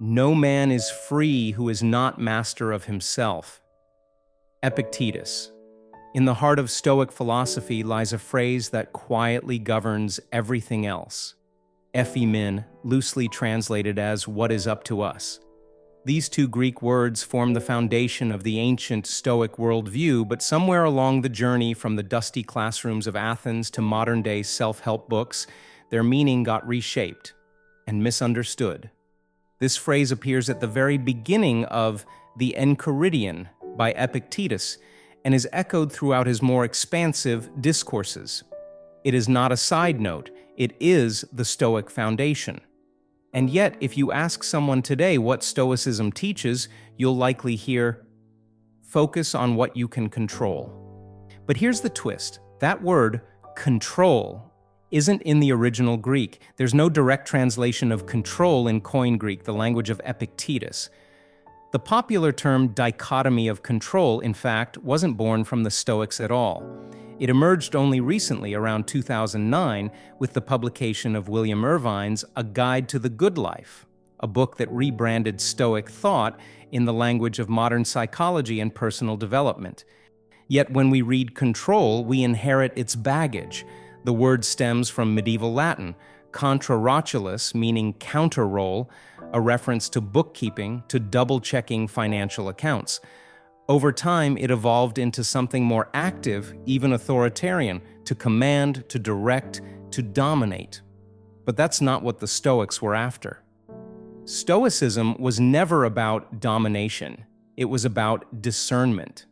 No man is free who is not master of himself. Epictetus. In the heart of Stoic philosophy lies a phrase that quietly governs everything else. Hemin, loosely translated as "what is up to us." These two Greek words form the foundation of the ancient Stoic worldview, but somewhere along the journey from the dusty classrooms of Athens to modern-day self-help books, their meaning got reshaped and misunderstood. This phrase appears at the very beginning of the Enchiridion by Epictetus and is echoed throughout his more expansive discourses. It is not a side note, it is the Stoic foundation. And yet, if you ask someone today what Stoicism teaches, you'll likely hear, "Focus on what you can control." But here's the twist. That word, control, isn't in the original Greek. There's no direct translation of control in Koine Greek, the language of Epictetus. The popular term dichotomy of control, in fact, wasn't born from the Stoics at all. It emerged only recently, around 2009, with the publication of William Irvine's A Guide to the Good Life, a book that rebranded Stoic thought in the language of modern psychology and personal development. Yet when we read control, we inherit its baggage. The word stems from medieval Latin, contra rotulus, meaning counter-roll, a reference to bookkeeping, to double-checking financial accounts. Over time, it evolved into something more active, even authoritarian, to command, to direct, to dominate. But that's not what the Stoics were after. Stoicism was never about domination. It was about discernment.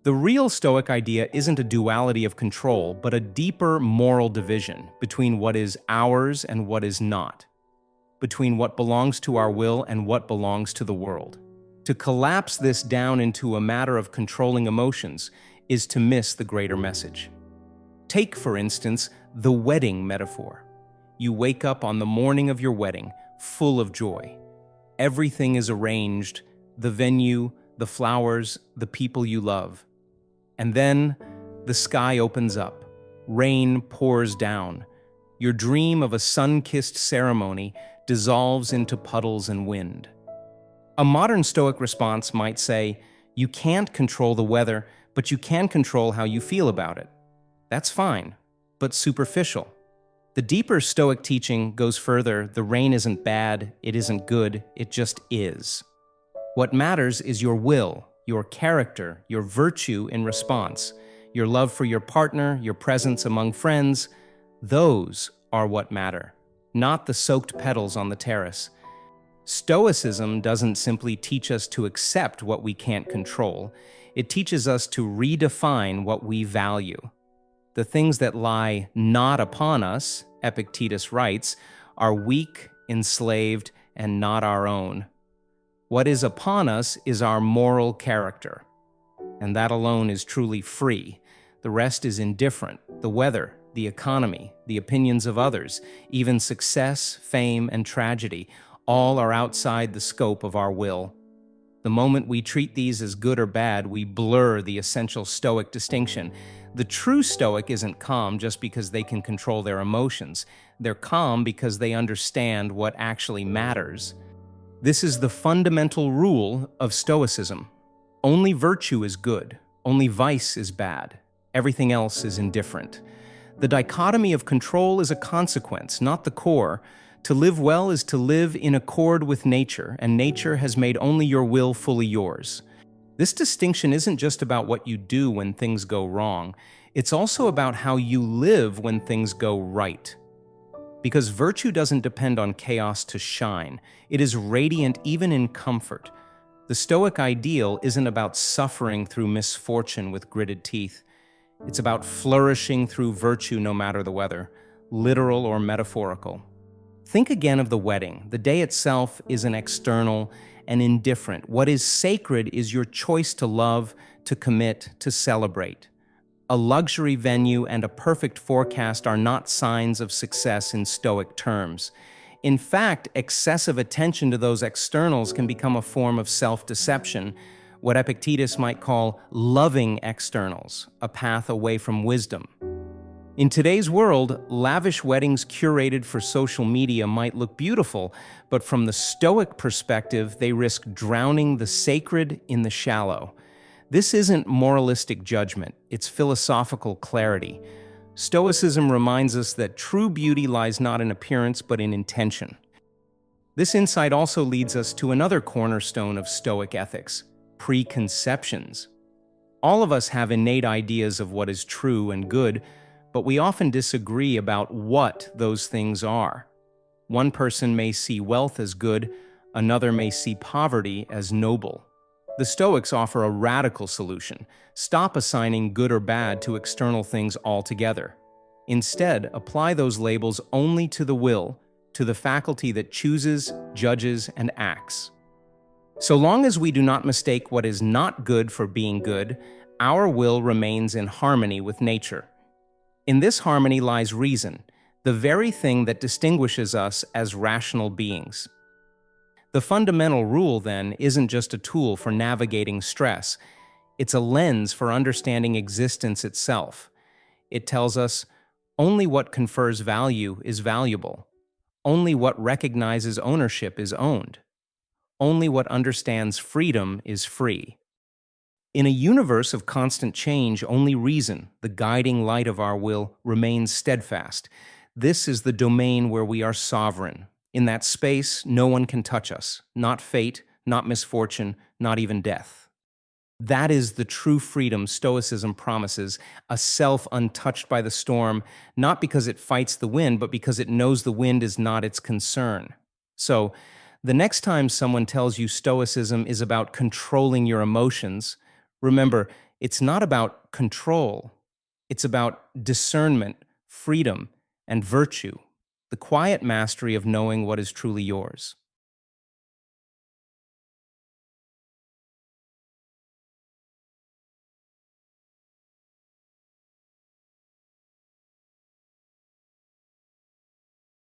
The real Stoic idea isn't a duality of control, but a deeper moral division between what is ours and what is not, between what belongs to our will and what belongs to the world. To collapse this down into a matter of controlling emotions is to miss the greater message. Take, for instance, the wedding metaphor. You wake up on the morning of your wedding, full of joy. Everything is arranged, the venue, the flowers, the people you love. And then the sky opens up. Rain pours down. Your dream of a sun-kissed ceremony dissolves into puddles and wind. A modern Stoic response might say, you can't control the weather, but you can control how you feel about it. That's fine, but superficial. The deeper Stoic teaching goes further. The rain isn't bad, it isn't good, it just is. What matters is your will, your character, your virtue in response, your love for your partner, your presence among friends. Those are what matter, not the soaked petals on the terrace. Stoicism doesn't simply teach us to accept what we can't control. It teaches us to redefine what we value. The things that lie not upon us, Epictetus writes, are weak, enslaved, and not our own. What is upon us is our moral character, and that alone is truly free. The rest is indifferent. The weather, the economy, the opinions of others, even success, fame, and tragedy, all are outside the scope of our will. The moment we treat these as good or bad, we blur the essential Stoic distinction. The true Stoic isn't calm just because they can control their emotions. They're calm because they understand what actually matters. This is the fundamental rule of Stoicism. Only virtue is good. Only vice is bad. Everything else is indifferent. The dichotomy of control is a consequence, not the core. To live well is to live in accord with nature, and nature has made only your will fully yours. This distinction isn't just about what you do when things go wrong. It's also about how you live when things go right. Because virtue doesn't depend on chaos to shine. It is radiant even in comfort. The Stoic ideal isn't about suffering through misfortune with gritted teeth. It's about flourishing through virtue no matter the weather, literal or metaphorical. Think again of the wedding. The day itself is an external and indifferent. What is sacred is your choice to love, to commit, to celebrate. A luxury venue and a perfect forecast are not signs of success in Stoic terms. In fact, excessive attention to those externals can become a form of self-deception, what Epictetus might call loving externals, a path away from wisdom. In today's world, lavish weddings curated for social media might look beautiful, but from the Stoic perspective, they risk drowning the sacred in the shallow. This isn't moralistic judgment, it's philosophical clarity. Stoicism reminds us that true beauty lies not in appearance but in intention. This insight also leads us to another cornerstone of Stoic ethics: preconceptions. All of us have innate ideas of what is true and good, but we often disagree about what those things are. One person may see wealth as good, another may see poverty as noble. The Stoics offer a radical solution: stop assigning good or bad to external things altogether. Instead, apply those labels only to the will, to the faculty that chooses, judges, and acts. So long as we do not mistake what is not good for being good, our will remains in harmony with nature. In this harmony lies reason, the very thing that distinguishes us as rational beings. The fundamental rule, then, isn't just a tool for navigating stress. It's a lens for understanding existence itself. It tells us only what confers value is valuable. Only what recognizes ownership is owned. Only what understands freedom is free. In a universe of constant change, only reason, the guiding light of our will, remains steadfast. This is the domain where we are sovereign. In that space, no one can touch us, not fate, not misfortune, not even death. That is the true freedom Stoicism promises, a self untouched by the storm, not because it fights the wind, but because it knows the wind is not its concern. So, the next time someone tells you Stoicism is about controlling your emotions, remember, it's not about control. It's about discernment, freedom, and virtue, the quiet mastery of knowing what is truly yours.